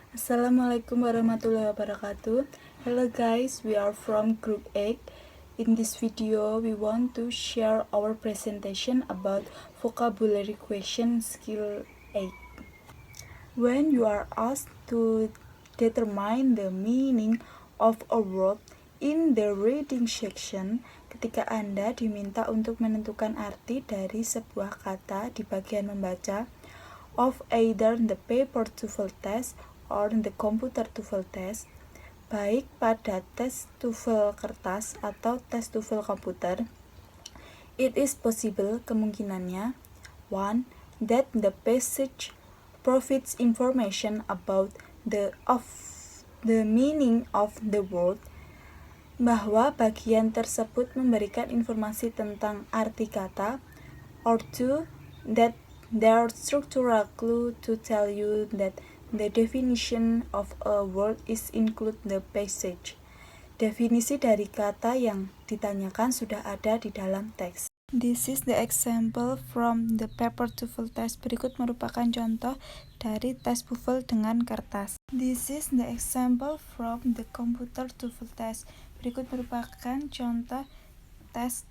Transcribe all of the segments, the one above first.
Assalamualaikum warahmatullahi wabarakatuh. Hello guys, we are from Group 8. In this video, we want to share our presentation about vocabulary question skill 8. When you are asked to determine the meaning of a word in the reading section, ketika Anda diminta untuk menentukan arti dari sebuah kata di bagian membaca, of either the paper TOEFL test or the computer TOEFL test, baik pada tes TOEFL kertas atau tes TOEFL komputer, it is possible kemungkinannya 1. That the passage provides information about the meaning of the word, bahwa bagian tersebut memberikan informasi tentang arti kata, or 2. That there are structural clue to tell you that the definition of a word is include the passage. Definisi dari kata yang ditanyakan sudah ada di dalam teks. This is the example from the paper TOEFL test. Berikut merupakan contoh dari tes TOEFL dengan kertas. This is the example from the computer TOEFL test. Berikut merupakan contoh tes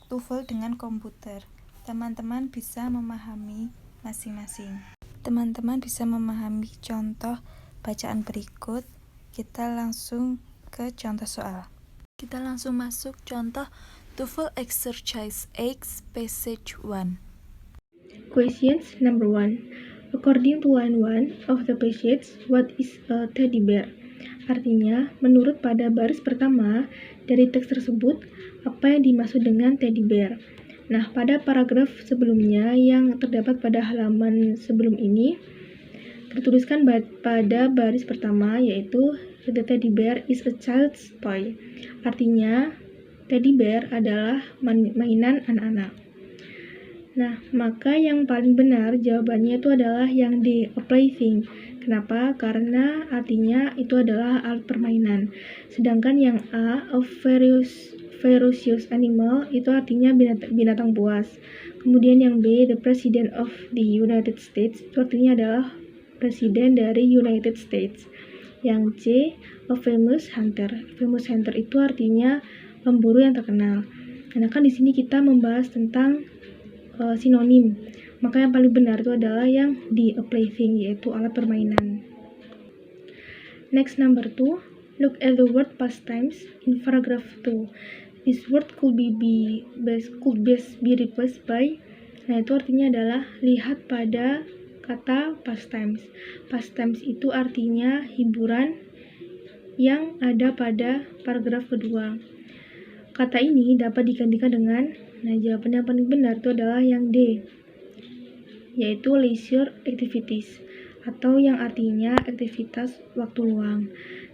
TOEFL dengan komputer. Teman-teman bisa memahami masing-masing. Teman-teman bisa memahami contoh bacaan berikut. Kita langsung ke contoh soal. Kita langsung masuk contoh TOEFL Exercise X Passage 1. Questions number 1. According to line 1 of the passage, what is a teddy bear? Artinya, menurut pada baris pertama dari teks tersebut, apa yang dimaksud dengan teddy bear? Nah, pada paragraf sebelumnya yang terdapat pada halaman sebelum ini, tertuliskan pada baris pertama yaitu the teddy bear is a child's toy. Artinya, teddy bear adalah mainan anak-anak. Nah, maka yang paling benar jawabannya itu adalah yang D, a plaything. Kenapa? Karena artinya itu adalah alat permainan. Sedangkan yang A, a ferocious animal, itu artinya binatang buas. Kemudian yang B, the president of the United States, itu artinya adalah presiden dari United States. Yang C, a famous hunter. Famous hunter itu artinya pemburu yang terkenal. Karena kan di sini kita membahas tentang sinonim. Maka yang paling benar itu adalah yang di a plaything, yaitu alat permainan. Next, number 2. Look at the word pastimes in paragraph 2. This word could best be replaced by. Nah, itu artinya adalah lihat pada kata pastimes. Pastimes itu artinya hiburan yang ada pada paragraf kedua. Kata ini dapat digantikan dengan, nah jawaban yang paling benar itu adalah yang D, yaitu leisure activities, atau yang artinya aktivitas waktu luang.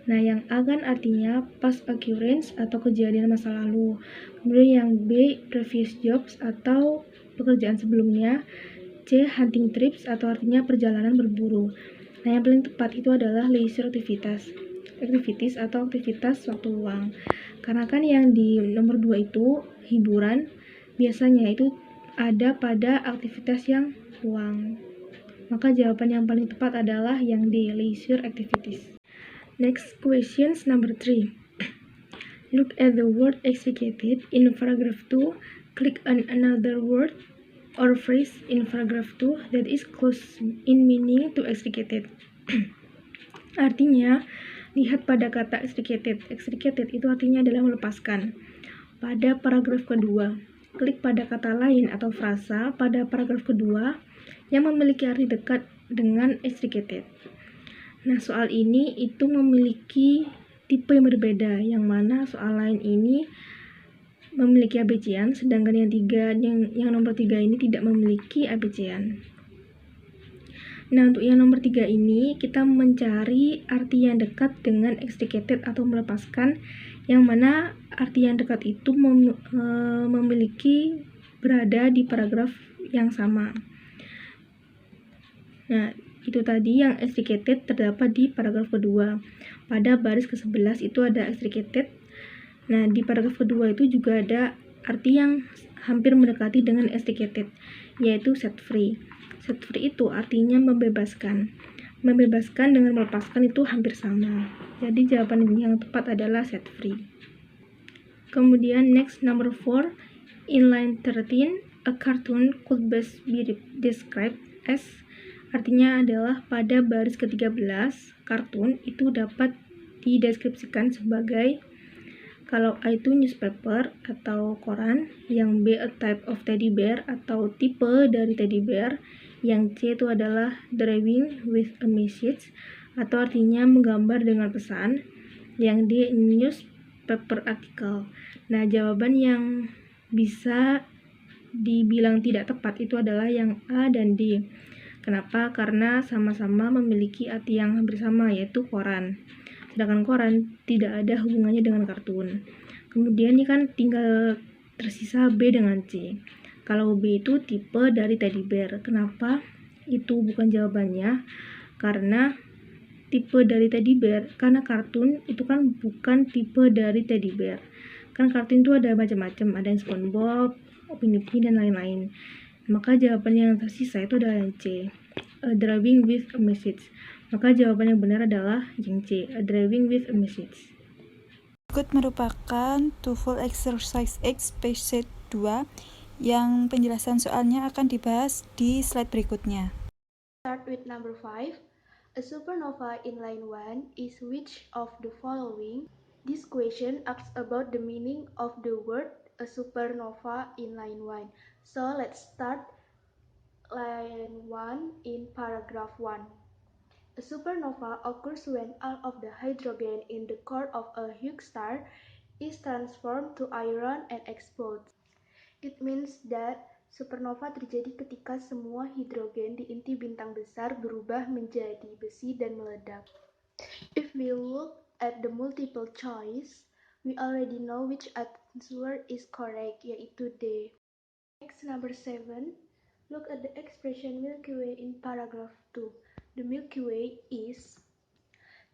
Nah, yang A kan artinya past occurrence atau kejadian masa lalu. Kemudian yang B, previous jobs atau pekerjaan sebelumnya. C, hunting trips atau artinya perjalanan berburu. Nah, yang paling tepat itu adalah leisure activities atau aktivitas waktu luang. Karena kan yang di nomor 2 itu hiburan, biasanya itu ada pada aktivitas yang luang. Maka jawaban yang paling tepat adalah yang D, leisure activities. Next, questions number 3. Look at the word extricated in paragraph 2. Click on another word or phrase in paragraph 2 that is close in meaning to extricated. Artinya, lihat pada kata extricated. Extricated itu artinya adalah melepaskan. Pada paragraf kedua, klik pada kata lain atau frasa pada paragraf kedua yang memiliki arti dekat dengan extricated. Nah, soal ini itu memiliki tipe yang berbeda, yang mana soal lain ini memiliki ABC-an, sedangkan yang nomor 3 ini tidak memiliki ABC-an. Nah, untuk yang nomor 3 ini, kita mencari arti yang dekat dengan extricated atau melepaskan, yang mana arti yang dekat itu memiliki berada di paragraf yang sama. Nah, itu tadi yang extricated terdapat di paragraf kedua. Pada baris ke-11 itu ada extricated. Nah, di paragraf kedua itu juga ada arti yang hampir mendekati dengan extricated, yaitu set free. Set free itu artinya membebaskan. membebaskan dengan melepaskan itu hampir sama. Jadi jawaban yang tepat adalah set free. Kemudian next number 4, in line 13, a cartoon could best be described as, artinya adalah pada baris ke-13, kartun itu dapat dideskripsikan sebagai, kalau A itu newspaper atau koran, yang B a type of teddy bear atau tipe dari teddy bear, yang C itu adalah drawing with a message atau artinya menggambar dengan pesan, yang D newspaper article. Nah, jawaban yang bisa dibilang tidak tepat itu adalah yang A dan D. Kenapa? Karena sama-sama memiliki arti yang hampir sama, yaitu koran. Sedangkan koran tidak ada hubungannya dengan kartun. Kemudian ini kan tinggal tersisa B dengan C. Kalau B itu tipe dari teddy bear. Kenapa? Itu bukan jawabannya. Karena tipe dari teddy bear, karena kartun itu kan bukan tipe dari teddy bear. Kan kartun itu ada macam-macam, ada yang SpongeBob, Upin Ipin, dan lain-lain. Maka jawaban yang tersisa itu adalah yang C, a drawing with a message. Maka jawaban yang benar adalah yang C, a drawing with a message. Berikut merupakan TOEFL Exercise X page 2 yang penjelasan soalnya akan dibahas di slide berikutnya. Start with number 5. A supernova in line 1 is which of the following? This question asks about the meaning of the word a supernova in line 1. So let's start line 1 in paragraph 1. A supernova occurs when all of the hydrogen in the core of a huge star is transformed to iron and explodes. It means that supernova terjadi ketika semua hidrogen di inti bintang besar berubah menjadi besi dan meledak. If we look at the multiple choice, we already know which answer is correct, yaitu D. Next, number 7. Look at the expression Milky Way in paragraph 2. The Milky Way is.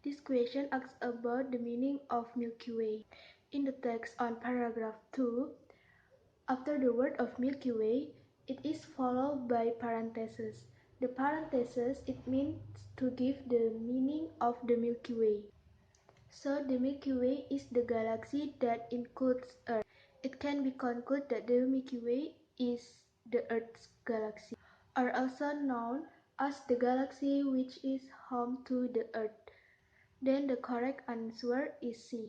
This question asks about the meaning of Milky Way. In the text on paragraph 2, after the word of Milky Way, it is followed by parentheses. The parentheses, it means to give the meaning of the Milky Way. So the Milky Way is the galaxy that includes Earth. It can be concluded that the Milky Way is the Earth's galaxy, or also known as the galaxy which is home to the Earth. Then the correct answer is C.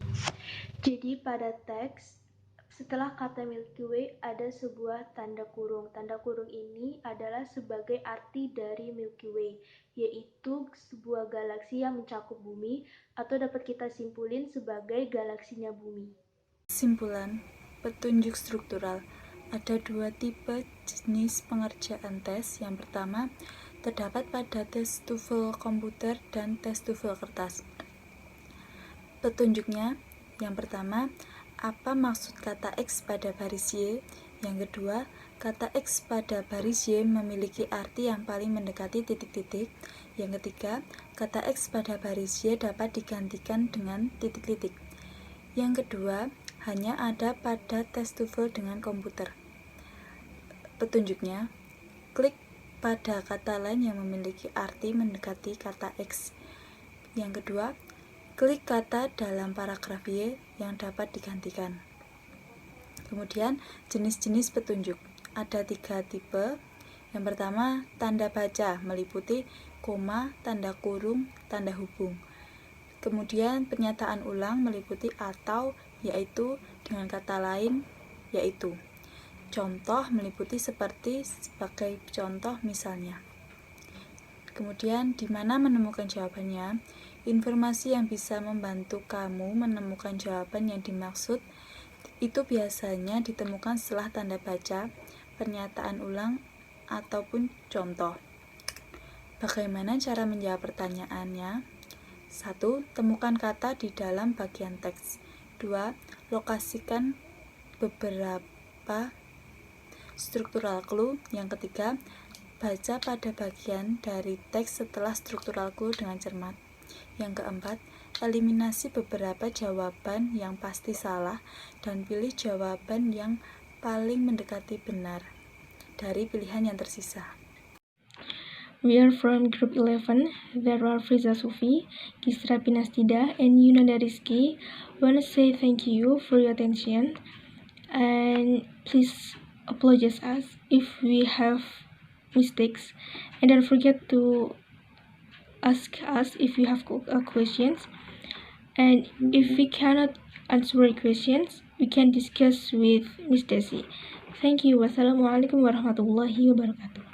Jadi pada teks, setelah kata Milky Way ada sebuah tanda kurung. Tanda kurung ini adalah sebagai arti dari Milky Way, yaitu sebuah galaksi yang mencakup bumi, atau dapat kita simpulin sebagai galaksinya bumi. Kesimpulan, petunjuk struktural. Ada dua tipe jenis pengerjaan tes. Yang pertama, terdapat pada tes TOEFL komputer dan tes TOEFL kertas. Petunjuknya, yang pertama, apa maksud kata X pada baris Y? Yang kedua, kata X pada baris Y memiliki arti yang paling mendekati titik-titik. Yang ketiga, kata X pada baris Y dapat digantikan dengan titik-titik. Yang kedua, hanya ada pada tes TOEFL dengan komputer. Petunjuknya, klik pada kata lain yang memiliki arti mendekati kata X. Yang kedua, klik kata dalam paragraf Y yang dapat digantikan. Kemudian, jenis-jenis petunjuk. Ada 3 tipe. Yang pertama, tanda baca meliputi koma, tanda kurung, tanda hubung. Kemudian, pernyataan ulang meliputi atau, yaitu, dengan kata lain, yaitu. Contoh meliputi seperti, sebagai contoh misalnya. Kemudian, di mana menemukan jawabannya? Informasi yang bisa membantu kamu menemukan jawaban yang dimaksud itu biasanya ditemukan setelah tanda baca, pernyataan ulang, ataupun contoh. Bagaimana cara menjawab pertanyaannya? 1. Temukan kata di dalam bagian teks. 2. Lokasikan beberapa struktural clue. Yang ketiga, baca pada bagian dari teks setelah struktural clue dengan cermat. Yang keempat, eliminasi beberapa jawaban yang pasti salah dan pilih jawaban yang paling mendekati benar dari pilihan yang tersisa. We are from Group 11. There are Friza Sufi, Kisra Pinastida, and Yunanda Rizky. Want to say thank you for your attention, and please apologize us if we have mistakes, and don't forget to ask us if you have questions, and if we cannot answer your questions, we can discuss with Miss Desi. Thank you. Wassalamualaikum warahmatullahi wabarakatuh.